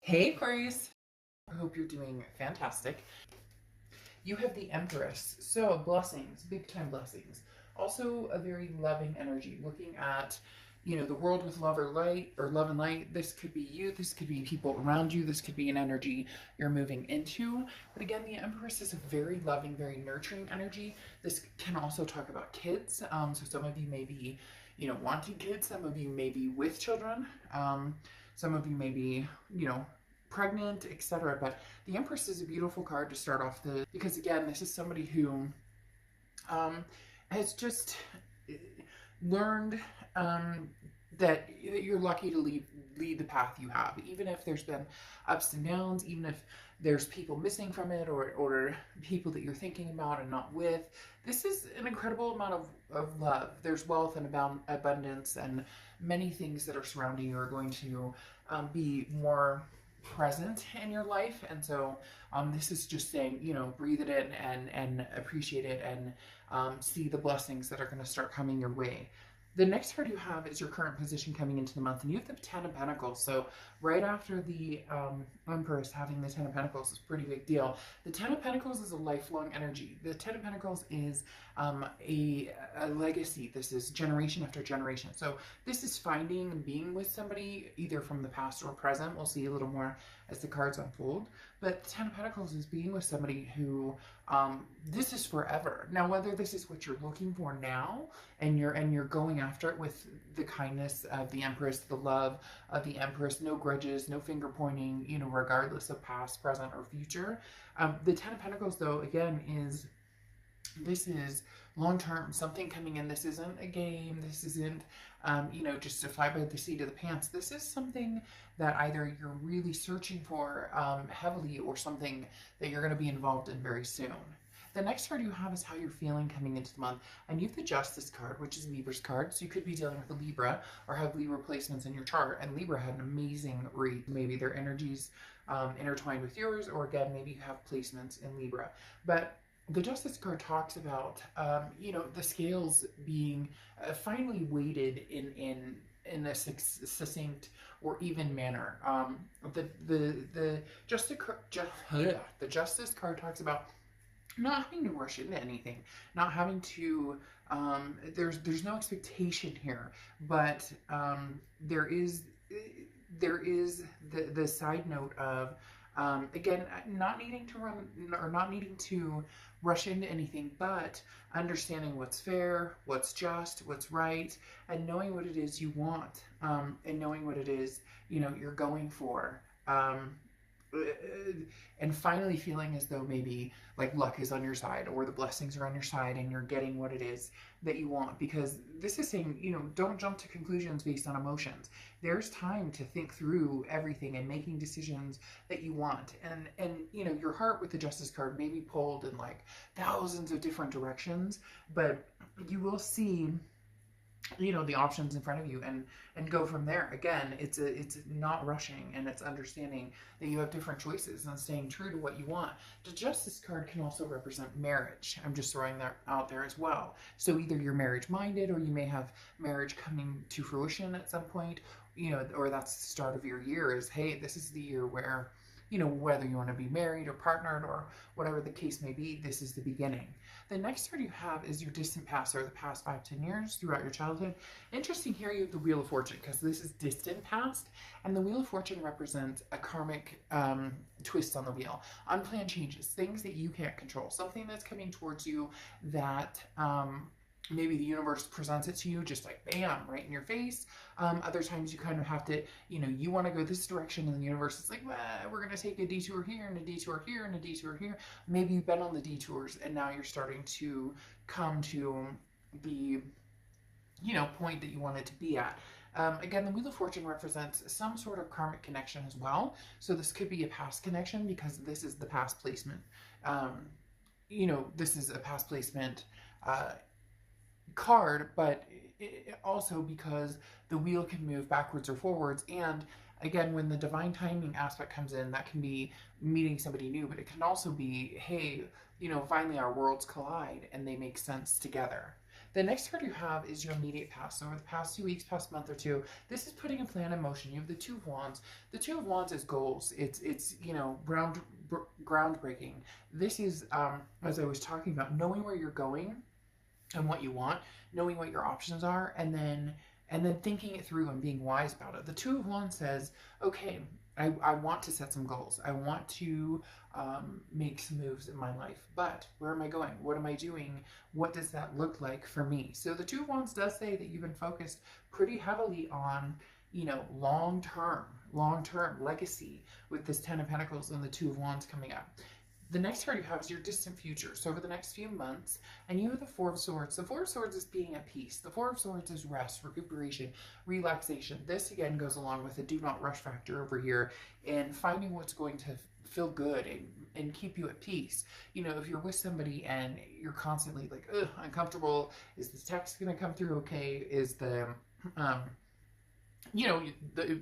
Hey Aquarius, I hope you're doing fantastic. You have the Empress, so blessings, big time blessings. Also a very loving energy, looking at, the world with love or light or love and light. This could be you, this could be people around you, this could be an energy you're moving into. But again, the Empress is a very loving, very nurturing energy. This can also talk about kids. So some of you may be, wanting kids, some of you may be with children. Some of you may be, pregnant, etc. But the Empress is a beautiful card to start off because again, this is somebody who has just learned that you're lucky to lead the path you have, even if there's been ups and downs, even if there's people missing from it or people that you're thinking about and not with. This is an incredible amount of love. There's wealth and abundance, and many things that are surrounding you are going to be more present in your life. And so this is just saying, breathe it in and appreciate it, and see the blessings that are going to start coming your way. The next card you have is your current position coming into the month, and you have the Ten of Pentacles. So right after the Empress, having the Ten of Pentacles is a pretty big deal. The Ten of Pentacles is a lifelong energy. The Ten of Pentacles is a legacy. This is generation after generation. So this is finding and being with somebody either from the past or present. We'll see a little more as the cards unfold. But the Ten of Pentacles is being with somebody who this is forever. Now, whether this is what you're looking for now, and you're going after it with the kindness of the Empress, the love of the Empress, no grudges, no finger pointing, regardless of past, present, or future. The Ten of Pentacles, though, again, this is long term, something coming in. This isn't a game. This isn't, just a fly by the seat of the pants. This is something that either you're really searching for heavily, or something that you're going to be involved in very soon. The next card you have is how you're feeling coming into the month. And you have the Justice card, which is Libra's card. So you could be dealing with a Libra or have Libra placements in your chart. And Libra had an amazing read. Maybe their energies intertwined with yours, or again, maybe you have placements in Libra. But the Justice card talks about, the scales being finally weighted in a succinct or even manner. The Justice card talks about not having to rush into anything, not having to, there's no expectation here, but there is the side note of, again, not needing to run or not needing to rush into anything, but understanding what's fair, what's just, what's right, and knowing what it is you want, and knowing what it is, you're going for. And finally feeling as though maybe like luck is on your side, or the blessings are on your side, and you're getting what it is that you want. Because this is saying, don't jump to conclusions based on emotions. There's time to think through everything and making decisions that you want. And your heart with the Justice card may be pulled in like thousands of different directions, but you will see the options in front of you and go from there. Again, it's not rushing, and it's understanding that you have different choices and staying true to what you want. The Justice card can also represent marriage. I'm just throwing that out there as well. So either you're marriage minded, or you may have marriage coming to fruition at some point, or that's the start of your year, is, hey, this is the year where, whether you want to be married or partnered or whatever the case may be, this is the beginning. The next card you have is your distant past, or the past 5-10 years throughout your childhood. Interesting here, you have the Wheel of Fortune, because this is distant past, and the Wheel of Fortune represents a karmic twist on the wheel. Unplanned changes, things that you can't control, something that's coming towards you that maybe the universe presents it to you just like bam, right in your face. Other times you kind of have to, you want to go this direction, and the universe is like, well, we're going to take a detour here and a detour here and a detour here. Maybe you've been on the detours, and now you're starting to come to the, point that you wanted to be at. Again, the Wheel of Fortune represents some sort of karmic connection as well. So this could be a past connection, because this is the past placement. This is a past placement card, but also because the wheel can move backwards or forwards. And again, when the divine timing aspect comes in, that can be meeting somebody new, but it can also be, hey, finally our worlds collide and they make sense together. The next card you have is your immediate past. So over the past 2 weeks, past month or two, this is putting a plan in motion. You have the Two of Wands. The Two of Wands is goals. It's you know, groundbreaking. This is, as I was talking about, knowing where you're going and what you want, knowing what your options are, and then thinking it through and being wise about it. The Two of Wands says, okay, I want to set some goals. I want to make some moves in my life, but where am I going? What am I doing? What does that look like for me? So the Two of Wands does say that you've been focused pretty heavily on, you know, long-term legacy with this Ten of Pentacles and the Two of Wands coming up. The next card you have is your distant future. So over the next few months, and you have the Four of Swords. The Four of Swords is being at peace. The Four of Swords is rest, recuperation, relaxation. This again goes along with the do not rush factor over here and finding what's going to feel good and keep you at peace. You know, if you're with somebody and you're constantly like, ugh, uncomfortable, is this text going to come through okay? Is the, you know,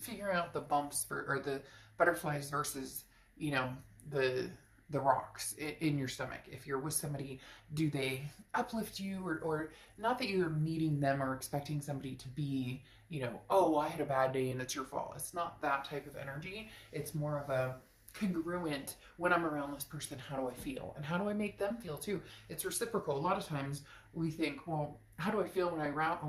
figuring out the bumps or the butterflies versus, you know, the rocks in your stomach. If you're with somebody, do they uplift you or not that you're meeting them or expecting somebody to be, you know, oh, I had a bad day and it's your fault. It's not that type of energy. It's more of a congruent, when I'm around this person, how do I feel? And how do I make them feel too? It's reciprocal. A lot of times we think, well, how do I feel when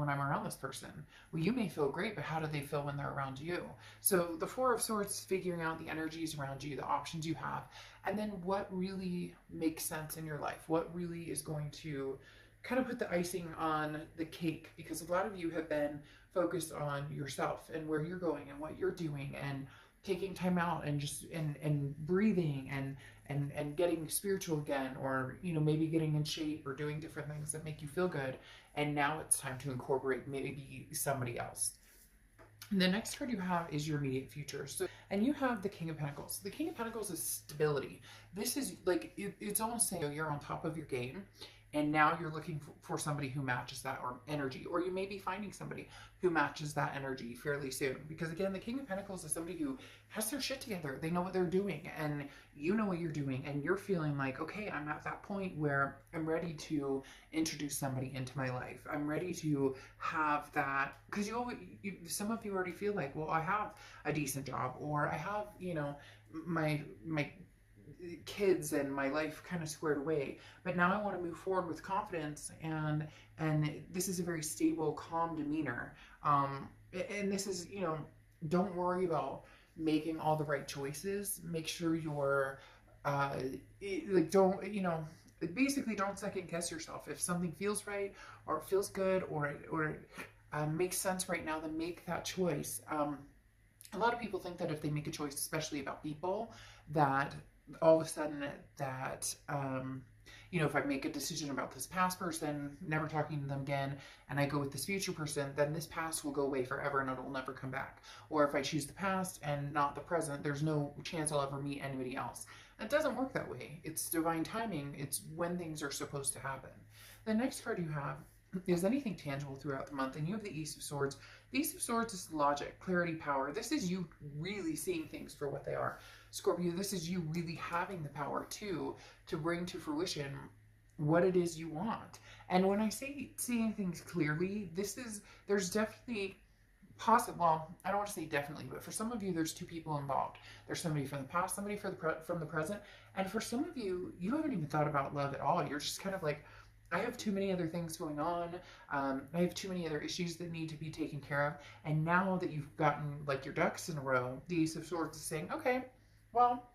I'm around this person? Well, you may feel great, but how do they feel when they're around you? So the Four of Swords, figuring out the energies around you, the options you have, and then what really makes sense in your life, what really is going to kind of put the icing on the cake, because a lot of you have been focused on yourself and where you're going and what you're doing and taking time out and just and breathing and getting spiritual again, or you know, maybe getting in shape or doing different things that make you feel good. And now it's time to incorporate maybe somebody else. And the next card you have is your immediate future. So, and you have the King of Pentacles. The King of Pentacles is stability. This is like, it's almost saying you're on top of your game, and now you're looking for somebody who matches that or energy, or you may be finding somebody who matches that energy fairly soon. Because again, the King of Pentacles is somebody who has their shit together. They know what they're doing, and you know what you're doing, and you're feeling like, okay, I'm at that point where I'm ready to introduce somebody into my life. I'm ready to have that, because some of you already feel like, well, I have a decent job, or I have, you know, my kids and my life kind of squared away, but now I want to move forward with confidence, and this is a very stable, calm demeanor, and this is, you know, don't worry about making all the right choices. Make sure you're like, don't, you know, basically don't second guess yourself. If something feels right or feels good or makes sense right now, then make that choice. A lot of people think that if they make a choice, especially about people, that all of a sudden that, you know, if I make a decision about this past person, never talking to them again, and I go with this future person, then this past will go away forever and it'll never come back. Or if I choose the past and not the present, there's no chance I'll ever meet anybody else. It doesn't work that way. It's divine timing. It's when things are supposed to happen. The next card you have is anything tangible throughout the month, and you have the Ace of Swords. The Ace of Swords is logic, clarity, power. This is you really seeing things for what they are. Scorpio, this is you really having the power to bring to fruition what it is you want. And when I say seeing things clearly, there's definitely well, I don't want to say definitely, but for some of you, there's two people involved. There's somebody from the past, somebody from the present, and for some of you, you haven't even thought about love at all. You're just kind of like, I have too many other things going on. I have too many other issues that need to be taken care of. And now that you've gotten like your ducks in a row, the Ace of Swords is saying, okay, well,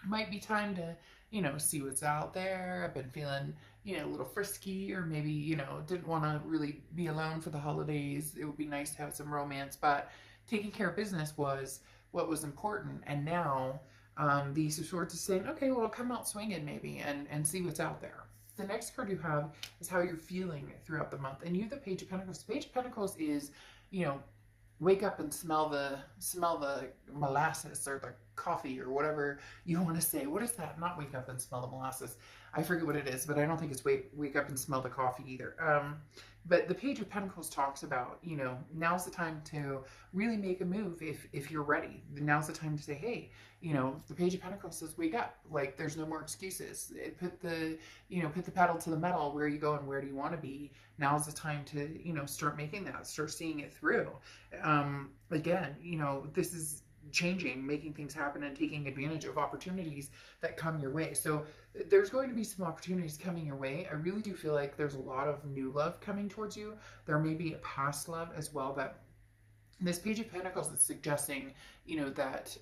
it might be time to, you know, see what's out there. I've been feeling, you know, a little frisky, or maybe, you know, didn't want to really be alone for the holidays. It would be nice to have some romance, but taking care of business was what was important. And now the Ace of Swords is saying, okay, well, come out swinging maybe and see what's out there. The next card you have is how you're feeling throughout the month. And you have the Page of Pentacles. The Page of Pentacles is, you know, wake up and smell the molasses or the coffee or whatever you want to say. What is that? Not wake up and smell the molasses. I forget what it is, but I don't think it's wake up and smell the coffee either. But the Page of Pentacles talks about, you know, now's the time to really make a move if you're ready. Now's the time to say, hey, you know, the Page of Pentacles says wake up. Like, there's no more excuses. Put the pedal to the metal. Where are you going? Where do you want to be? Now's the time to, you know, start making that, start seeing it through. Again, you know, this is changing, making things happen, and taking advantage of opportunities that come your way. So there's going to be some opportunities coming your way. I really do feel like there's a lot of new love coming towards you. There may be a past love as well, but this Page of Pentacles is suggesting, you know, that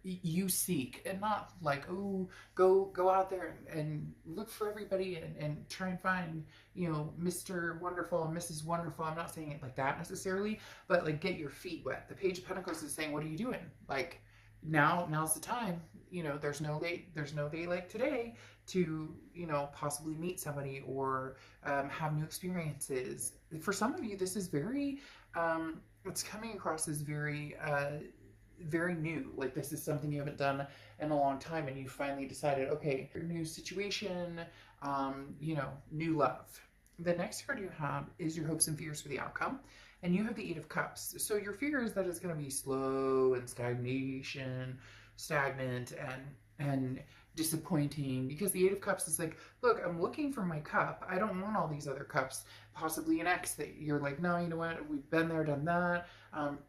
you seek, and not like, oh, go out there and look for everybody and try and find, you know, Mr. Wonderful and Mrs. Wonderful. I'm not saying it like that necessarily, but like, get your feet wet. The Page of Pentacles is saying, what are you doing? Like, now's the time. You know, there's no day like today to, you know, possibly meet somebody or have new experiences. For some of you, this is very it's coming across as very very new. Like, this is something you haven't done in a long time, and you finally decided, okay, new situation, you know, new love. The next card you have is your hopes and fears for the outcome, and you have the Eight of Cups. So your fear is that it's going to be slow and stagnant and disappointing, because the Eight of Cups is like, look, I'm looking for my cup. I don't want all these other cups. Possibly an ex that you're like, no, you know what, we've been there, done that.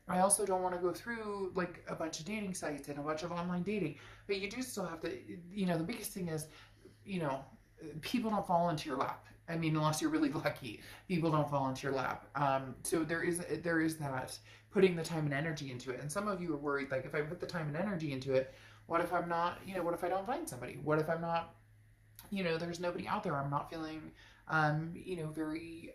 I also don't want to go through like a bunch of dating sites and a bunch of online dating, but you do still have to, you know, the biggest thing is, you know, people don't fall into your lap. I mean, unless you're really lucky, people don't fall into your lap. So there is that, putting the time and energy into it. And some of you are worried, like, if I put the time and energy into it, what if I'm not, you know, what if I don't find somebody? What if I'm not, you know, there's nobody out there. I'm not feeling, you know, very,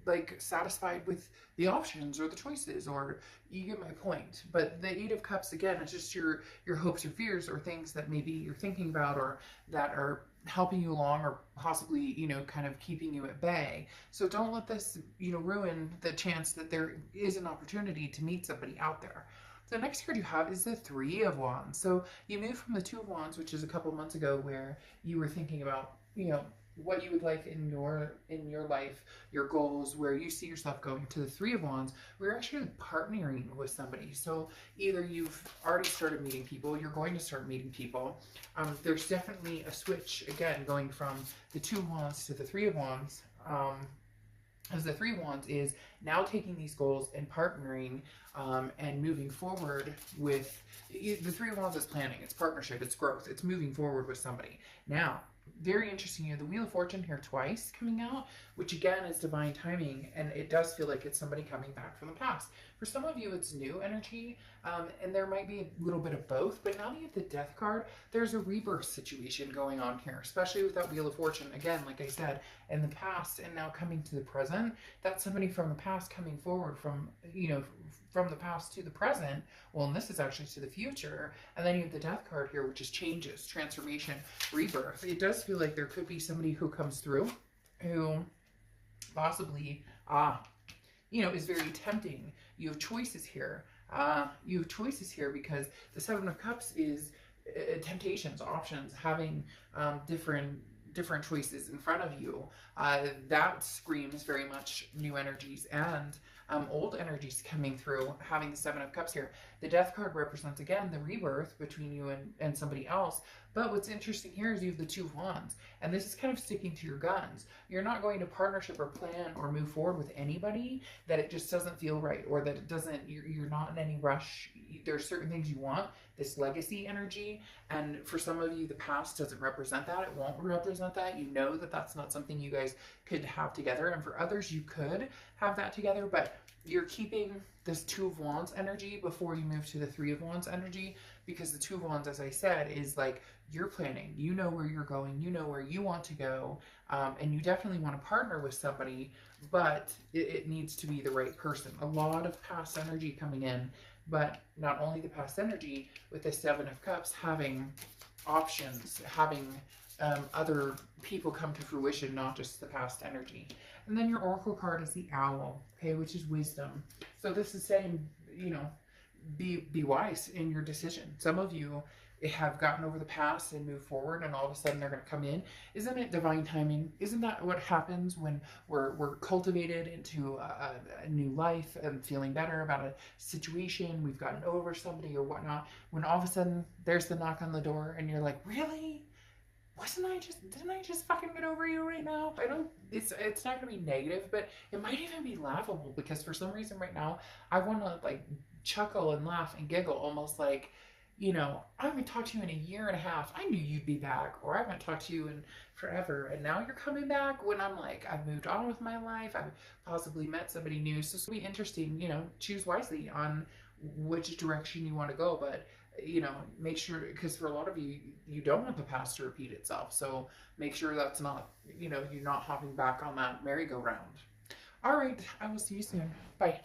like, satisfied with the options or the choices, or you get my point. But the Eight of Cups, again, it's just your hopes or fears, or things that maybe you're thinking about, or that are helping you along, or possibly, you know, kind of keeping you at bay. So don't let this, you know, ruin the chance that there is an opportunity to meet somebody out there. The next card you have is the Three of Wands. So you moved from the Two of Wands, which is a couple months ago, where you were thinking about, you know, what you would like in your life, your goals, where you see yourself going, to the Three of Wands. We're actually partnering with somebody. So either you've already started meeting people, you're going to start meeting people. There's definitely a switch, again, going from the Two of Wands to the Three of Wands. As the Three of Wands is now taking these goals and partnering and moving forward with, the Three of Wands is planning, it's partnership, it's growth, it's moving forward with somebody. Now, very interesting, you have the Wheel of Fortune here twice coming out, which again is divine timing, and it does feel like it's somebody coming back from the past. For some of you, it's new energy, and there might be a little bit of both, but now that you have the Death card, there's a rebirth situation going on here, especially with that Wheel of Fortune. Again, like I said, in the past and now coming to the present, that's somebody from the past coming forward from, you know, from the past to the present. Well, and this is actually to the future. And then you have the Death card here, which is changes, transformation, rebirth. It does feel like there could be somebody who comes through who possibly, you know, is very tempting. You have choices here. You have choices here because the Seven of Cups is temptations, options, having different choices in front of you. That screams very much new energies and old energies coming through, having the Seven of Cups here. The Death card represents, again, the rebirth between you and somebody else. But what's interesting here is you have the Two of Wands, and this is kind of sticking to your guns. You're not going to partnership or plan or move forward with anybody that it just doesn't feel right, or that it doesn't, you're not in any rush. There's certain things you want, this legacy energy, and for some of you, the past doesn't represent that. It won't represent that. You know that that's not something you guys could have together, and for others, you could have that together, but you're keeping this Two of Wands energy before you move to the Three of Wands energy, because the Two of Wands, as I said, is like, you're planning, you know where you're going, you know where you want to go, and you definitely want to partner with somebody, but it needs to be the right person. A lot of past energy coming in, but not only the past energy, with the Seven of Cups, having options, having other people come to fruition, not just the past energy. And then your Oracle card is the Owl, okay, which is wisdom. So this is saying, you know, be wise in your decision. Some of you have gotten over the past and moved forward, and all of a sudden they're going to come in. Isn't it divine timing? Isn't that what happens when we're cultivated into a new life and feeling better about a situation? We've gotten over somebody or whatnot. When all of a sudden there's the knock on the door, and you're like, really? Didn't I just fucking get over you right now? I don't, it's not gonna be negative, but it might even be laughable, because for some reason right now I want to like chuckle and laugh and giggle, almost like, I haven't talked to you in a year and a half. I knew you'd be back, or I haven't talked to you in forever, and now you're coming back, when I'm like, I've moved on with my life, I've possibly met somebody new. So it'll be interesting, choose wisely on which direction you want to go. But make sure, because for a lot of you, you don't want the past to repeat itself. So make sure that's not, you're not hopping back on that merry-go-round. All right, I will see you soon. Bye.